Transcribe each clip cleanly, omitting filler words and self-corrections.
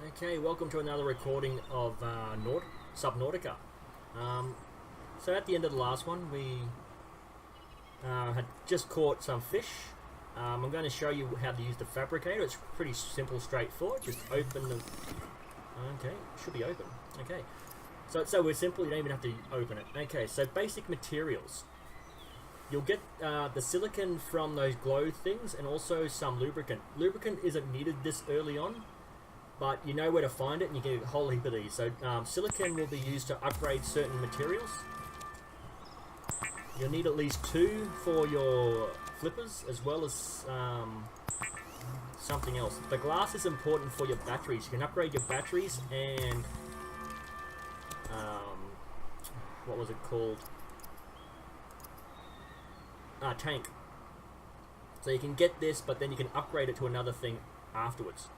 Okay, welcome to another recording of Subnautica. So at the end of the last one, we had just caught some fish. I'm going to show you how to use the fabricator. It's pretty simple, straightforward. Just open the... Okay, it should be open. Okay, so we're simple. You don't even have to open it. Okay, so basic materials. You'll get the silicon from those glow things and also some lubricant. Lubricant isn't needed this early on, but you know where to find it, and you can get a whole heap of these. So silicon will be used to upgrade certain materials. You'll need at least 2 for your flippers, as well as something else. The glass is important for your batteries. You can upgrade your batteries and what was it called? Tank. So you can get this, but then you can upgrade it to another thing afterwards.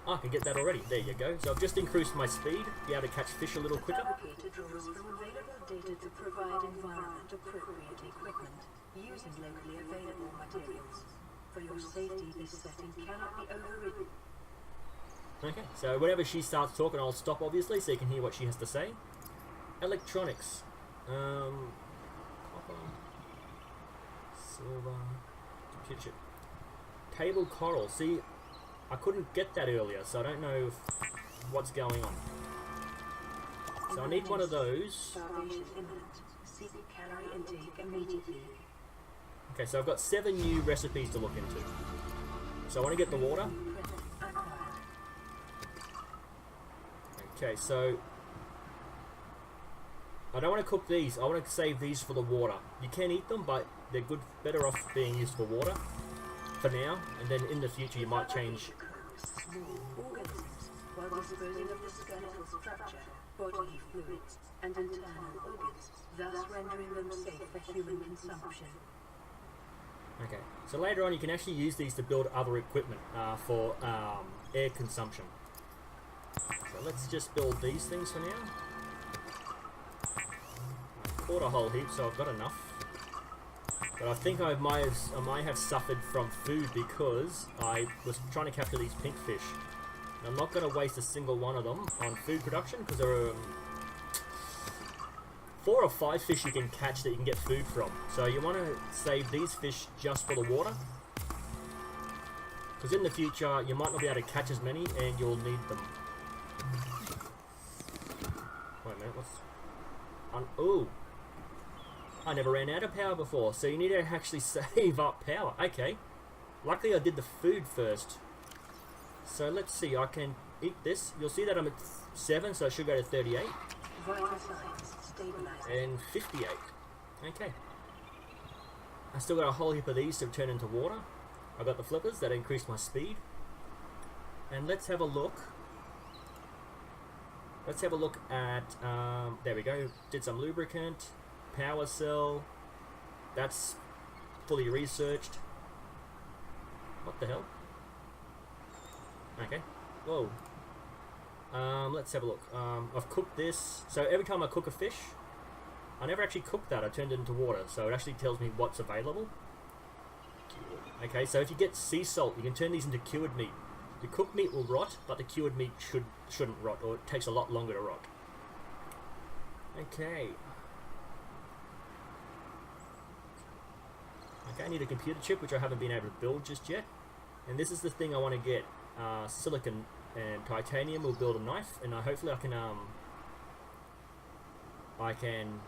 I can get that already. There you go. So I've just increased my speed, be able to catch fish a little quicker. Fabricator draws from available data to provide environment-appropriate equipment using locally available materials. For your safety, this setting cannot be overridden. Okay, so whenever she starts talking, I'll stop, obviously, so you can hear what she has to say. Electronics. Copper. Silver. Computer chip. Table coral. See, I couldn't get that earlier, so I don't know what's going on. So I need one of those. Starvation imminent. Seek calorie intake immediately. Okay, so I've got 7 new recipes to look into. So I want to get the water. Okay, so I don't want to cook these. I want to save these for the water. You can eat them, but they're good, better off being used for water for now, and then in the future you might change. Small organisms, while disposing of the skeletal structure, bodily fluids, and internal organs, thus rendering them safe for human consumption. Okay, so later on you can actually use these to build other equipment for air consumption. So let's just build these things for now. I caught a whole heap, so I've got enough. But I think I might have suffered from food because I was trying to capture these pink fish. And I'm not going to waste a single one of them on food production because there are 4 or 5 fish you can catch that you can get food from. So you want to save these fish just for the water. Because in the future you might not be able to catch as many and you'll need them. Wait a minute, what's... ooh! I never ran out of power before, so you need to actually save up power. Okay. Luckily I did the food first. So let's see, I can eat this. You'll see that I'm at 7, so I should go to 38. Vital signs stabilized. And 58. Okay. I still got a whole heap of these to turn into water. I got the flippers that increase my speed. And let's have a look. Let's have a look at, there we go, did some lubricant. Power cell, that's fully researched. What the hell? Okay, whoa. Let's have a look. I've cooked this, so every time I cook a fish, I never actually cooked that, I turned it into water, so it actually tells me what's available. Okay, so if you get sea salt, you can turn these into cured meat. The cooked meat will rot, but the cured meat shouldn't rot, or it takes a lot longer to rot. Okay. Okay, I need a computer chip, which I haven't been able to build just yet. And this is the thing I want to get. Silicon and titanium will build a knife, and hopefully I can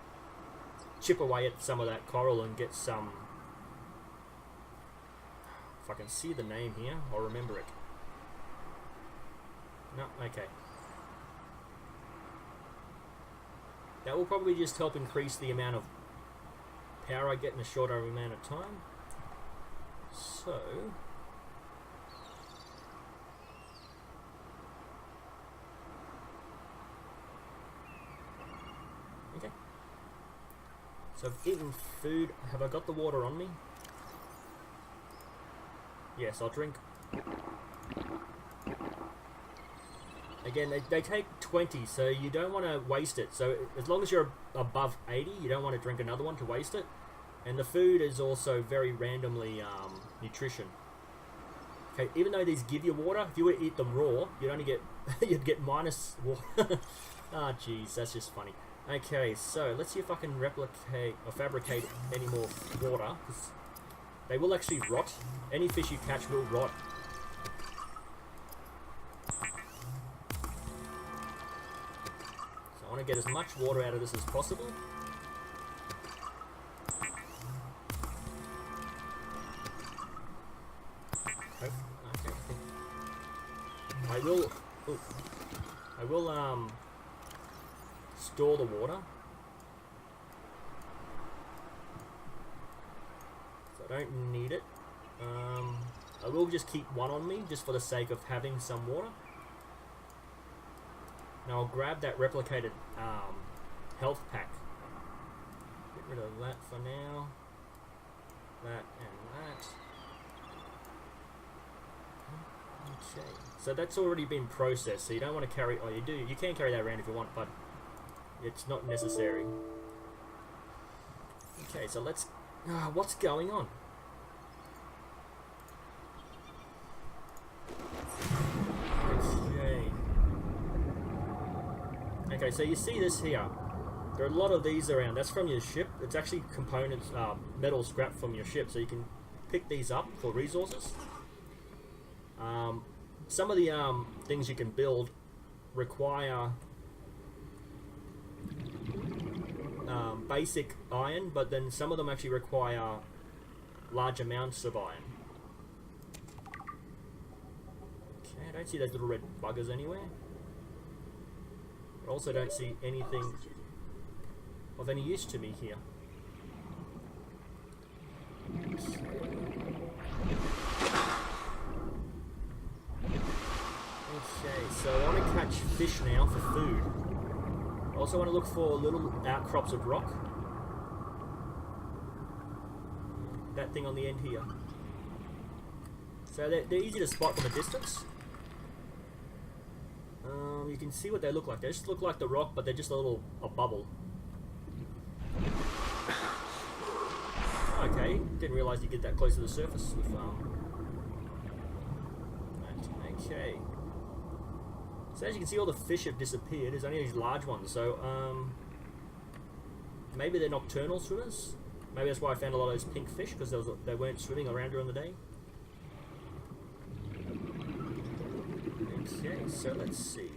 chip away at some of that coral and get some... If I can see the name here, I'll remember it. No, okay. That will probably just help increase the amount of power I get in a shorter amount of time. So okay. So I've eaten food. Have I got the water on me? Yes, I'll drink. Again, they take 20, so you don't want to waste it. So as long as you're above 80, you don't want to drink another one to waste it. And the food is also very randomly nutrition. Okay, even though these give you water, if you were to eat them raw, you'd only get you'd get minus water. Ah, jeez, that's just funny. Okay, so let's see if I can replicate or fabricate any more water, because they will actually rot. Any fish you catch will rot. So I want to get as much water out of this as possible. Okay, I will. Ooh, I will store the water. So I don't need it. I will just keep one on me just for the sake of having some water. Now I'll grab that replicated health pack. Get rid of that for now. That and that. Okay, so that's already been processed, so you don't want to carry, oh you can carry that around if you want, but it's not necessary. Okay, so let's, what's going on? Okay, so you see this here. There are a lot of these around. That's from your ship. It's actually components, metal scrap from your ship, so you can pick these up for resources. Some of the things you can build require basic iron, but then some of them actually require large amounts of iron. Okay, I don't see those little red buggers anywhere. I also don't see anything of any use to me here. Okay, so I want to catch fish now for food. I also want to look for little outcrops of rock. That thing on the end here. So they're easy to spot from a distance. You can see what they look like. They just look like the rock, but they're just a bubble. Okay, didn't realise you get that close to the surface with okay. So as you can see, all the fish have disappeared. There's only these large ones. So maybe they're nocturnal swimmers. Maybe that's why I found a lot of those pink fish, because they weren't swimming around during the day. Okay, so let's see.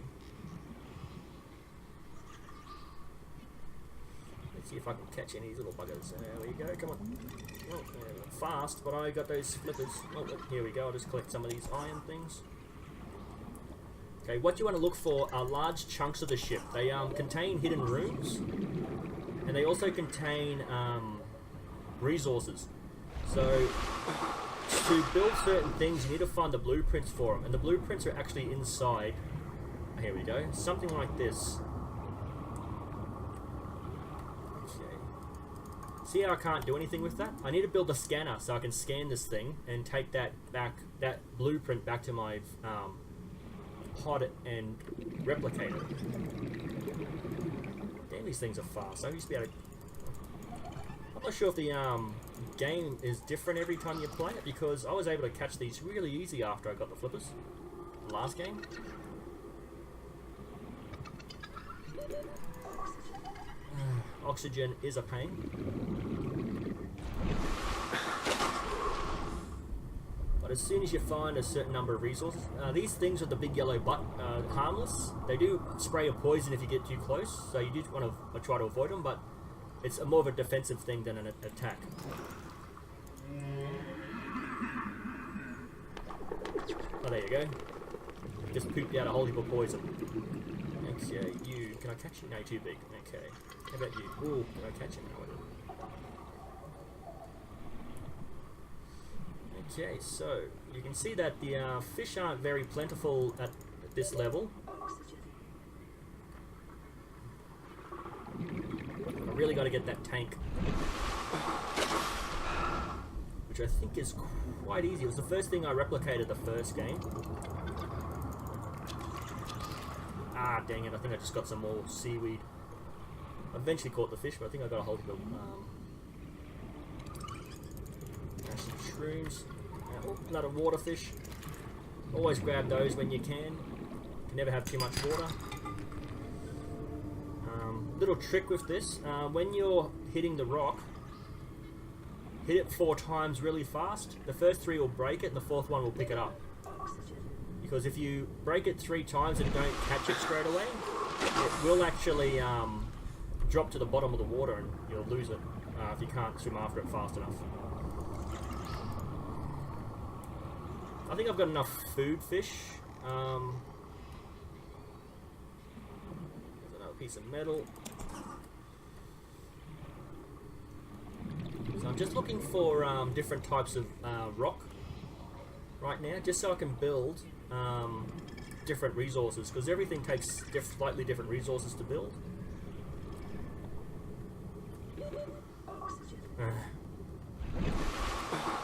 Let's see if I can catch any of these little buggers. There we go, come on. Oh, not fast, but I got those flippers. Oh, here we go, I'll just collect some of these iron things. Okay, what you want to look for are large chunks of the ship. They contain hidden rooms, and they also contain resources. So, to build certain things, you need to find the blueprints for them, and the blueprints are actually inside. Here we go, something like this. Okay. See how I can't do anything with that? I need to build a scanner so I can scan this thing and take that blueprint back to my pod it and replicate it. Damn, these things are fast. I used to be able to. I'm not sure if the game is different every time you play it, because I was able to catch these really easy after I got the flippers. The last game. Oxygen is a pain. But as soon as you find a certain number of resources, these things with the big yellow butt are harmless. They do spray a poison if you get too close, so you do want to try to avoid them, but it's more of a defensive thing than an attack. Oh, there you go. Just pooped out a whole heap of poison. Okay, you. Can I catch you? No, you're too big. Okay. How about you? Ooh, can I catch him? No, okay, so you can see that the fish aren't very plentiful at this level. I really got to get that tank, which I think is quite easy. It was the first thing I replicated the first game. Ah, dang it, I think I just got some more seaweed. I eventually caught the fish, but I think I got a hold of the some shrooms. Oh, another water fish. Always grab those when you can. Can never have too much water. Little trick with this, when you're hitting the rock, hit it 4 times really fast. The first 3 will break it and the 4th one will pick it up. Because if you break it 3 times and don't catch it straight away, it will actually drop to the bottom of the water and you'll lose it if you can't swim after it fast enough. I think I've got enough food fish. There's another piece of metal. So I'm just looking for different types of rock right now, just so I can build different resources, because everything takes slightly different resources to build.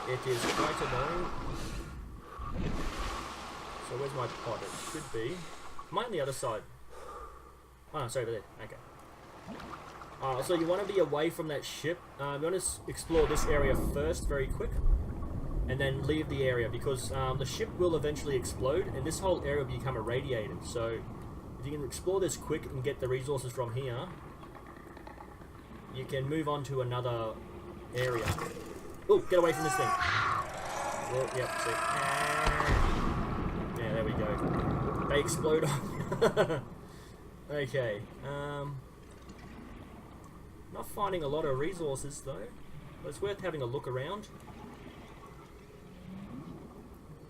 It is quite annoying. So where's my pot? It should be. Am I on the other side? Oh, no, sorry, over there. Okay. So you want to be away from that ship. You want to explore this area first, very quick, and then leave the area, because the ship will eventually explode, and this whole area will become irradiated. So if you can explore this quick and get the resources from here, you can move on to another area. Oh, get away from this thing. Well, yep, see. Yeah, there we go. They explode on. Okay. Not finding a lot of resources though, but it's worth having a look around.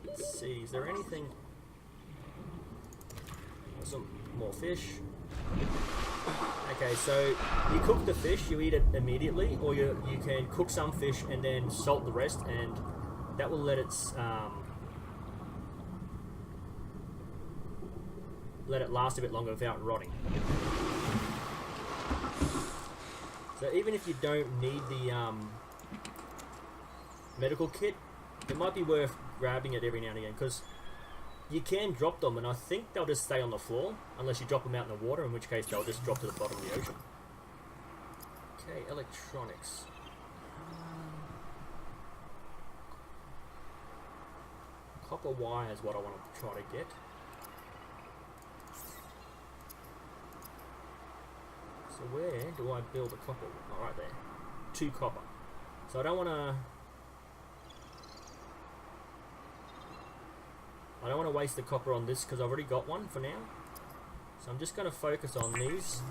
Let's see, is there anything? Some more fish. Okay, so you cook the fish, you eat it immediately, or you can cook some fish and then salt the rest, and that will let it last a bit longer without rotting. So even if you don't need the medical kit, it might be worth grabbing it every now and again, because you can drop them and I think they'll just stay on the floor unless you drop them out in the water, in which case they'll just drop to the bottom of the ocean. Okay, electronics. Copper wire is what I want to try to get. So where do I build a copper? Oh, right there. 2 copper. So I don't want to waste the copper on this because I've already got one for now. So I'm just going to focus on these,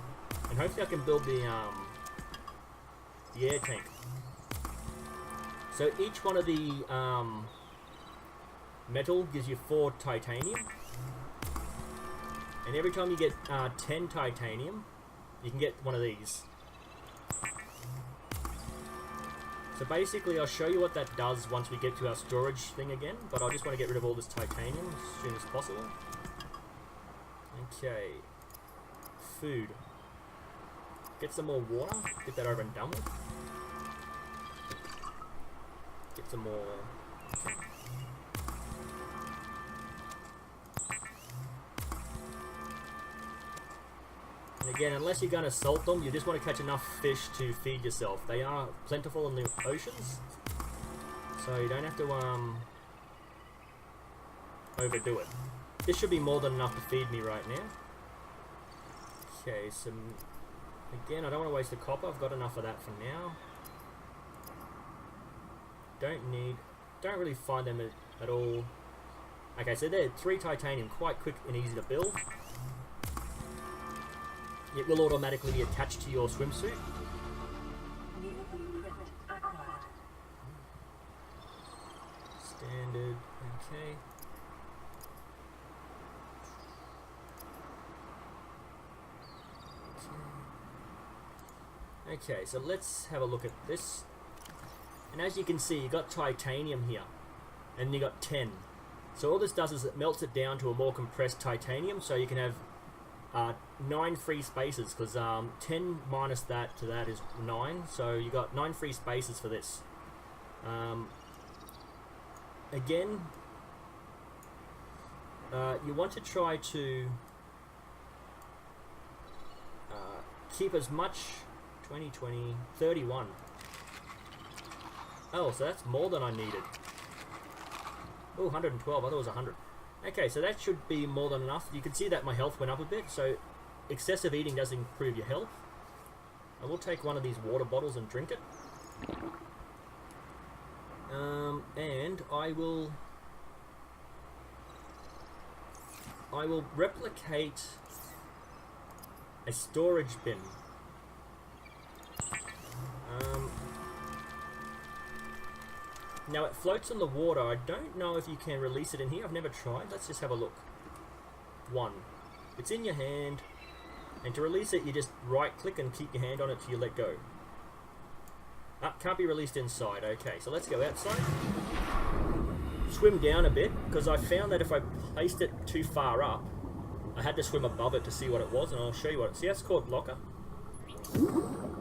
and hopefully I can build the air tank. So each one of the metal gives you 4 titanium, and every time you get 10 titanium, you can get one of these. So basically I'll show you what that does once we get to our storage thing again, but I just want to get rid of all this titanium as soon as possible. Okay. Food. Get some more water, get that over and done with. Get some more. Okay. And again, unless you're going to salt them, you just want to catch enough fish to feed yourself. They are plentiful in the oceans, so you don't have to overdo it. This should be more than enough to feed me right now. Okay, so again, I don't want to waste the copper. I've got enough of that for now. Don't really find them at all. Okay, so they're 3 titanium, quite quick and easy to build. It will automatically be attached to your swimsuit. Standard, okay. Okay, so let's have a look at this. And as you can see, you got titanium here, and you got 10. So all this does is it melts it down to a more compressed titanium, so you can have 9 free spaces, because 10 minus that to that is 9, so you got 9 free spaces for this. Again, you want to try to keep as much. 20, 20, 31. Oh, so that's more than I needed. Oh, 112. I thought it was 100. Okay, so that should be more than enough. You can see that my health went up a bit, so excessive eating does improve your health. I will take one of these water bottles and drink it. And I will replicate a storage bin. Now it floats on the water. I don't know if you can release it in here. I've never tried. Let's just have a look. 1. It's in your hand. And to release it, you just right click and keep your hand on it till you let go. Can't be released inside. Okay, so let's go outside. Swim down a bit, because I found that if I placed it too far up, I had to swim above it to see what it was, and I'll show you what it is. See, that's called locker.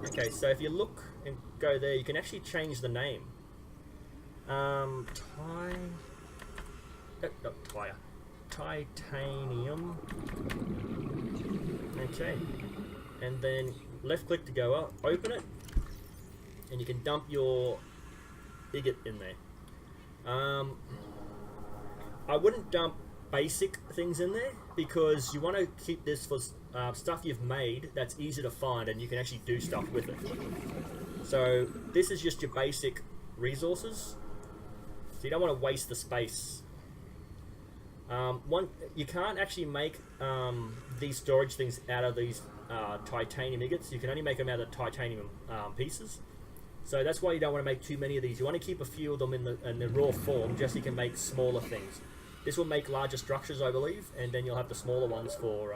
Okay, so if you look and go there, you can actually change the name. Titanium. Okay, and then left click to go up, open it, and you can dump your ingot in there. I wouldn't dump basic things in there because you want to keep this for stuff you've made that's easy to find and you can actually do stuff with it. So this is just your basic resources. So you don't want to waste the space. You can't actually make these storage things out of these titanium ingots. You can only make them out of titanium pieces. So that's why you don't want to make too many of these. You want to keep a few of them in the raw form, just so you can make smaller things. This will make larger structures, I believe, and then you'll have the smaller ones for...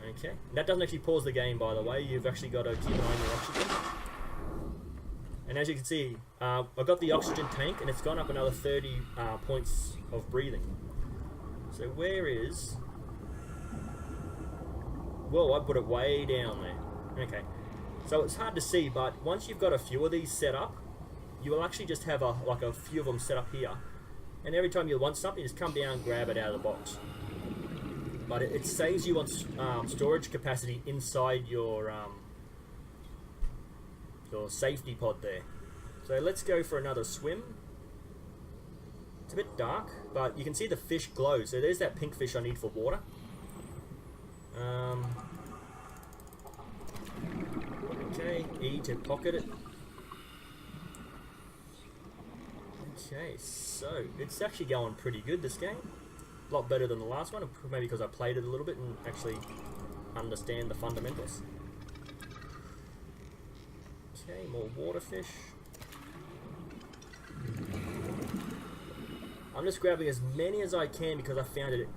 okay. That doesn't actually pause the game, by the way. You've actually got to keep an eye on your oxygen. And as you can see, I've got the oxygen tank, and it's gone up another 30 points of breathing. So where is... Whoa, I put it way down there. Okay. So it's hard to see, but once you've got a few of these set up, you will actually just have a few of them set up here. And every time you want something, just come down and grab it out of the box. But it saves you on storage capacity inside your safety pod there. So let's go for another swim. It's a bit dark, but you can see the fish glow. So there's that pink fish I need for water. Okay, E to pocket it. Okay, so it's actually going pretty good, this game. A lot better than the last one, maybe because I played it a little bit and actually understand the fundamentals. Okay, more water fish. I'm just grabbing as many as I can because I found it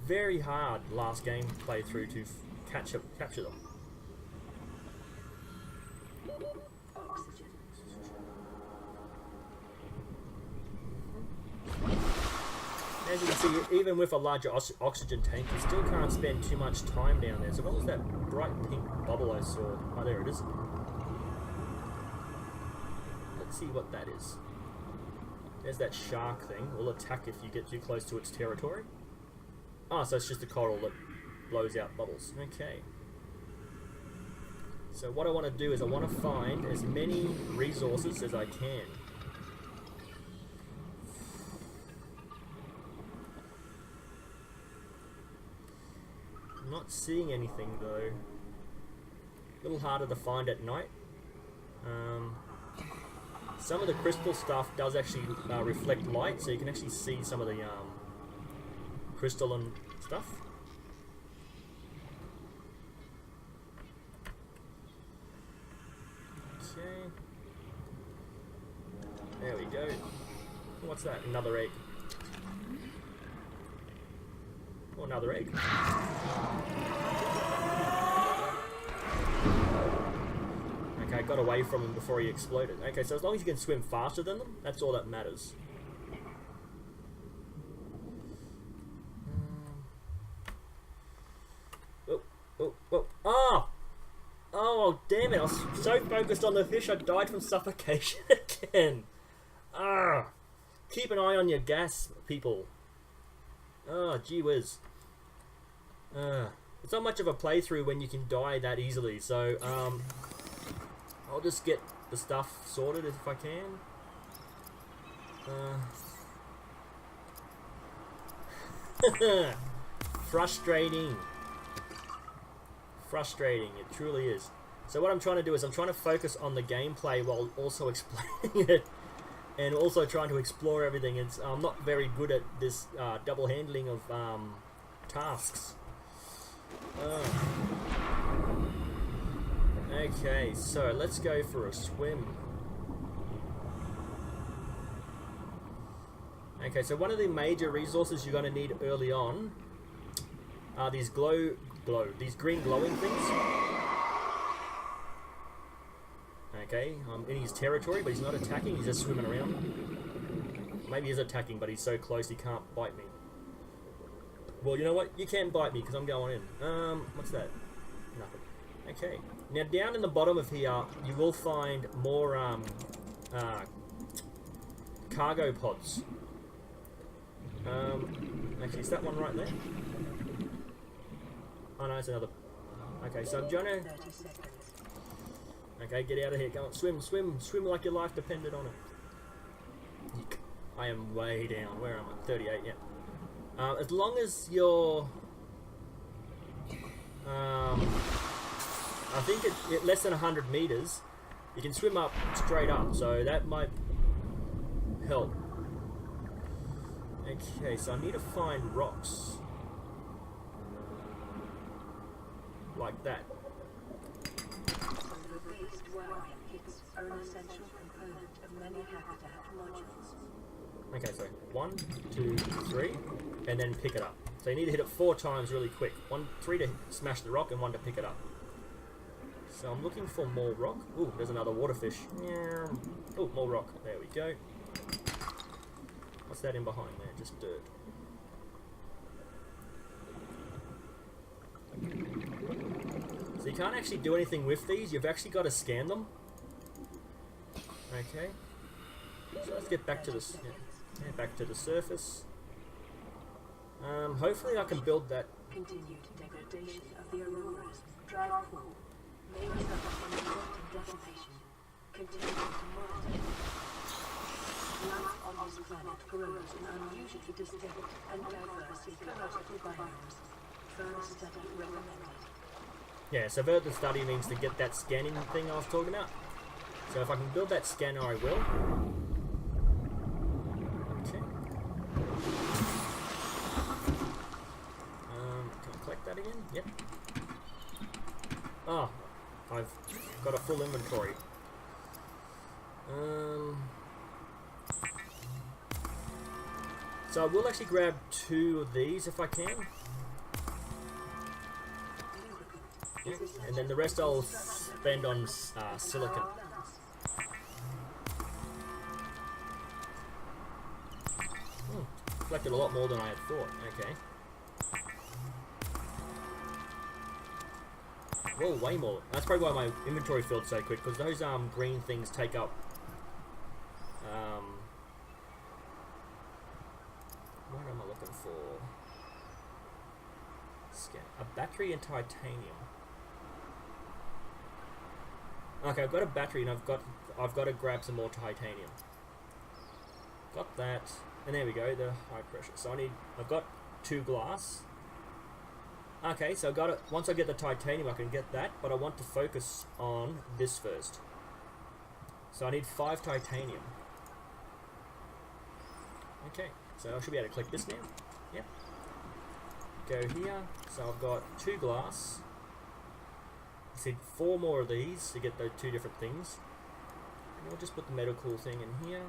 very hard last game playthrough to capture them. As you can see, even with a larger oxygen tank, you still can't spend too much time down there. So what was that bright pink bubble I saw? Oh, there it is. Let's see what that is. There's that shark thing. Will attack if you get too close to its territory. Ah, so it's just a coral that blows out bubbles. Okay. So what I want to do is I want to find as many resources as I can. I'm not seeing anything though. A little harder to find at night. Some of the crystal stuff does actually reflect light, so you can actually see some of the crystalline stuff. Okay. There we go. What's that? Another egg. Oh, another egg. Okay, I got away from him before he exploded. Okay, so as long as you can swim faster than them, that's all that matters. Oh! Oh, damn it. I was so focused on the fish, I died from suffocation again. Ah! Keep an eye on your gas, people. Oh, gee whiz. It's not much of a playthrough when you can die that easily, so I'll just get the stuff sorted if I can. Frustrating. Frustrating, it truly is. So what I'm trying to do is I'm trying to focus on the gameplay while also explaining it. And also trying to explore everything. I'm not very good at this double handling of tasks. Okay, so let's go for a swim. Okay, so one of the major resources you're going to need early on are these these green glowing things. Okay, I'm in his territory, but he's not attacking, he's just swimming around. Maybe he's attacking, but he's so close he can't bite me. Well, you know what? You can bite me, because I'm going in. What's that? Nothing. Okay. Now, down in the bottom of here, you will find more, cargo pods. Actually, is that one right there? Oh no, it's another. Okay, so I'm trying to... Okay, get out of here. Go on, swim, swim, swim like your life depended on it. I am way down. Where am I? 38, yeah. As long as you're... I think at less than 100 meters, you can swim up straight up, so that might help. Okay, so I need to find rocks. Like that. Based wiring kits are an essential component of many habitat modules. Okay, so 1, 2, 3, and then pick it up. So you need to hit it 4 times really quick. 3 to smash the rock and 1 to pick it up. So I'm looking for more rock. Ooh, there's another waterfish. Oh, more rock. There we go. What's that in behind there? Just dirt. So you can't actually do anything with these. You've actually got to scan them. Okay. So let's get back to the back to the surface. Hopefully I can build that. Continued degradation of the Aurora's drive pool may result in wanton decimation. Continuing to monitor. Life on this planet grows in unusually distinct and diverse ecological biomes. Further study recommended. Yeah, so further study means to get that scanning thing I was talking about. So if I can build that scanner, I will. Okay. Can I collect that again? Yep. Oh, I've got a full inventory. So I will actually grab 2 of these if I can. Yeah. And then the rest I'll spend on silicon. Collected a lot more than I had thought. Okay. Whoa, way more. That's probably why my inventory filled so quick, because those green things take up what am I looking for? Scan. A battery and titanium. Okay, I've got a battery and I've got to grab some more titanium. Got that. And there we go, the high pressure. So I've got 2 glass. Okay, so I got it. Once I get the titanium, I can get that, but I want to focus on this first. So I need 5 titanium. Okay, so I should be able to click this now. Yep. Go here. So I've got 2 glass. I need 4 more of these to get those 2 different things. And we'll just put the medical thing in here.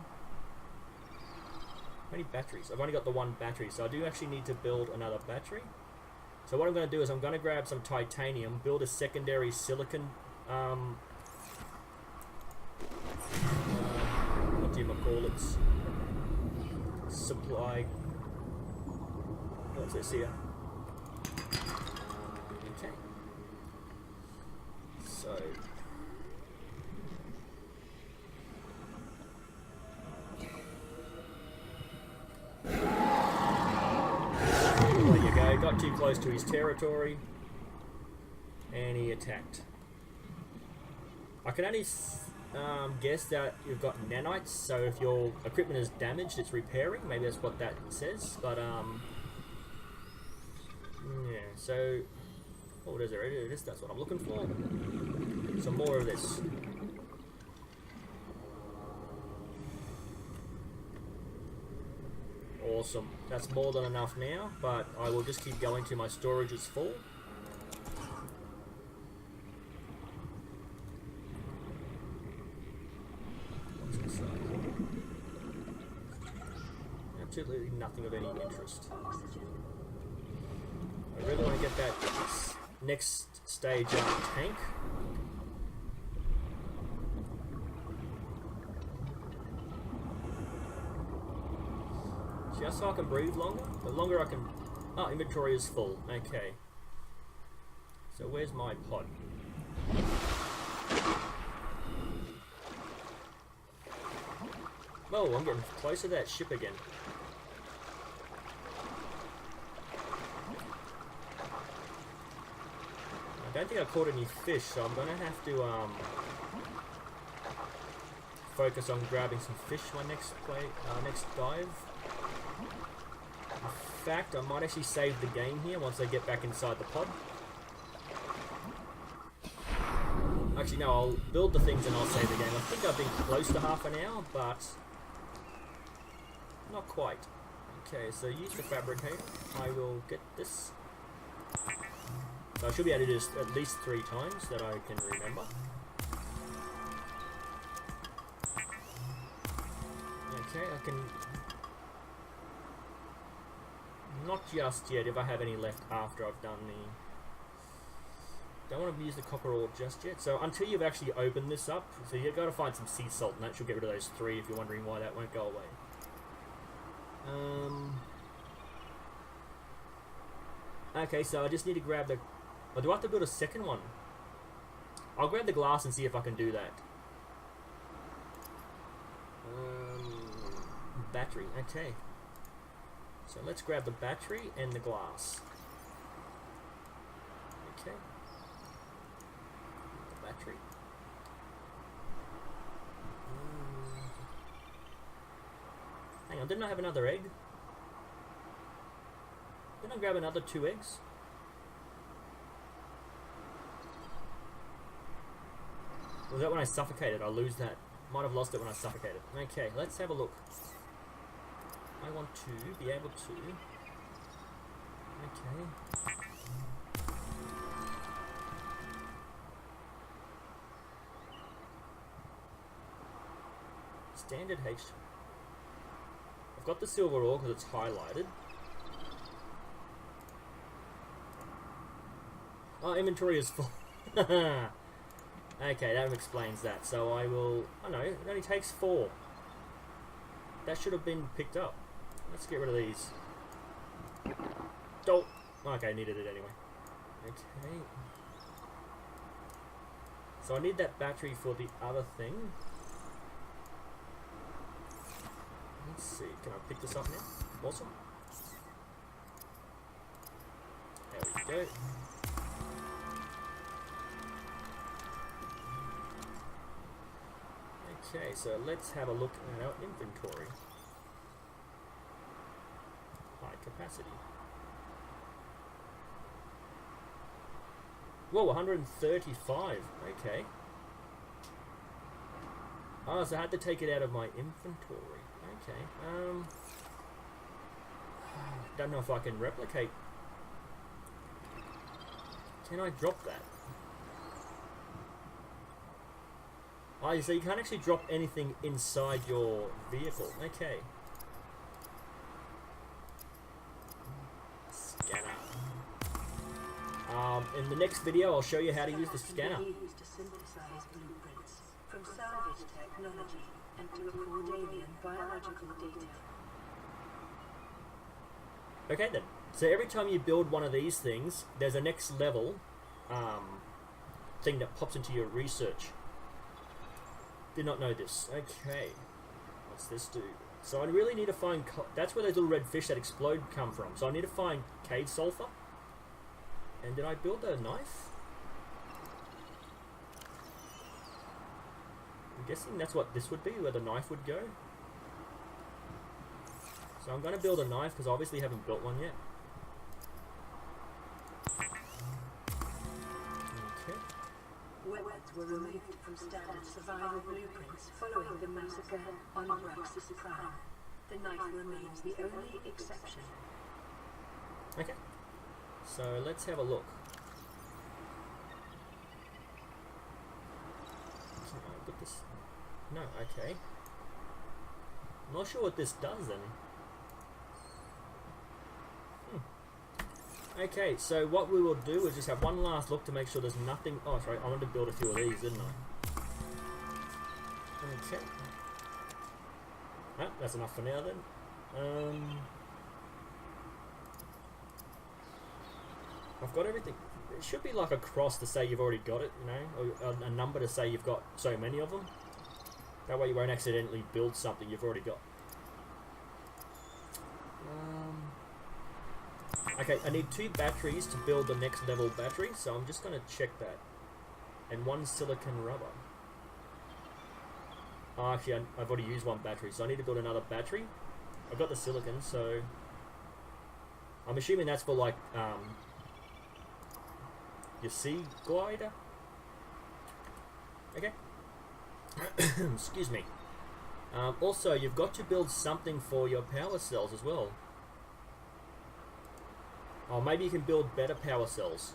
How many batteries? I've only got the 1 battery, so I do actually need to build another battery. So what I'm going to do is I'm going to grab some titanium, build a secondary silicon, what do you call it? Supply. What's this here? Okay. So. There you go, got too close to his territory and he attacked. I can only guess that you've got nanites, so if your equipment is damaged, it's repairing. Maybe that's what that says, but so... Oh, there's already this. That's what I'm looking for. Some more of this. Awesome. That's more than enough now, but I will just keep going till my storage is full. What's inside? Absolutely nothing of any interest. I really want to get that next stage up tank. Just so I can breathe longer. The longer I can... Oh, inventory is full. Okay. So where's my pod? Oh, I'm getting close to that ship again. I don't think I caught any fish, so I'm gonna have to focus on grabbing some fish my next dive. In fact, I might actually save the game here once I get back inside the pod. Actually, no, I'll build the things and I'll save the game. I think I've been close to half an hour, but not quite. Okay, so use the fabricator. I will get this. So I should be able to do this at least 3 times that I can remember. Okay, I can... Not just yet, if I have any left after I've done the... Don't want to use the copper ore just yet. So until you've actually opened this up, so you've got to find some sea salt, and that should get rid of those 3 if you're wondering why that won't go away. Okay, so I just need to grab the... Oh, do I have to build a second one? I'll grab the glass and see if I can do that. Battery, okay. So let's grab the battery and the glass. Okay. The battery. Hang on, didn't I have another egg? Didn't I grab another 2 eggs? Was that when I suffocated? I lose that. Might have lost it when I suffocated. Okay, let's have a look. I want to be able to... Okay. Standard H. I've got the silver ore because it's highlighted. Oh, inventory is full. Okay, that explains that. So I will... Oh no, it only takes 4. That should have been picked up. Let's get rid of these. Oh! Okay, needed it anyway. Okay. So I need that battery for the other thing. Let's see, can I pick this up now? Awesome. There we go. Okay, so let's have a look at our inventory. High capacity. Whoa, 135. Okay. Oh, so I had to take it out of my inventory. Okay. Don't know if I can replicate. Can I drop that? Oh, so you can't actually drop anything inside your vehicle. Okay. Scanner. In the next video, I'll show you how to use the scanner. Used to synthesize blueprints from salvage technology and to record alien biological data. Okay then. So every time you build one of these things, there's a next level thing that pops into your research. Did not know this. Okay. What's this do? So I really need to find... That's where those little red fish that explode come from. So I need to find cave sulfur. And did I build a knife? I'm guessing that's what this would be, where the knife would go. So I'm going to build a knife because I obviously haven't built one yet. were removed from standard survival blueprints following the massacre on Braxis Prime. The knife remains the only exception. Okay. So let's have a look. So I've got this. No, okay. I'm not sure what this does then. Okay, so what we will do is just have one last look to make sure there's nothing. Oh, sorry, I wanted to build a few of these, didn't I? Okay. Ah, that's enough for now then. I've got everything. It should be like a cross to say you've already got it, you know, or a number to say you've got so many of them. That way you won't accidentally build something you've already got. Okay, I need 2 batteries to build the next level battery, so I'm just going to check that. And 1 silicon rubber. Oh, actually, I've already used 1 battery, so I need to build another battery. I've got the silicon, so I'm assuming that's for like your sea glider. Okay. Excuse me. Also, you've got to build something for your power cells as well. Oh, maybe you can build better power cells.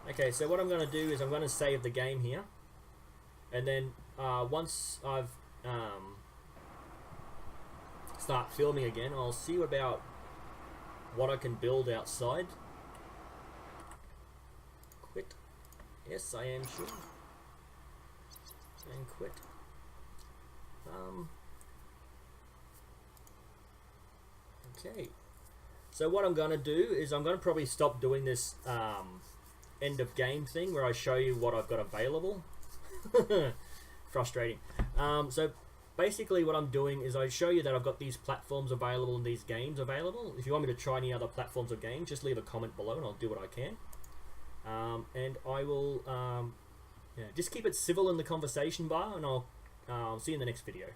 Okay, so what I'm going to do is I'm going to save the game here. And then once I've start filming again, I'll see about what I can build outside. Quit. Yes, I am sure. And quit. Okay. So what I'm going to do is I'm going to probably stop doing this end of game thing where I show you what I've got available. Frustrating. So basically what I'm doing is I show you that I've got these platforms available and these games available. If you want me to try any other platforms or games, just leave a comment below and I'll do what I can. And I will just keep it civil in the conversation bar, and I'll see you in the next video.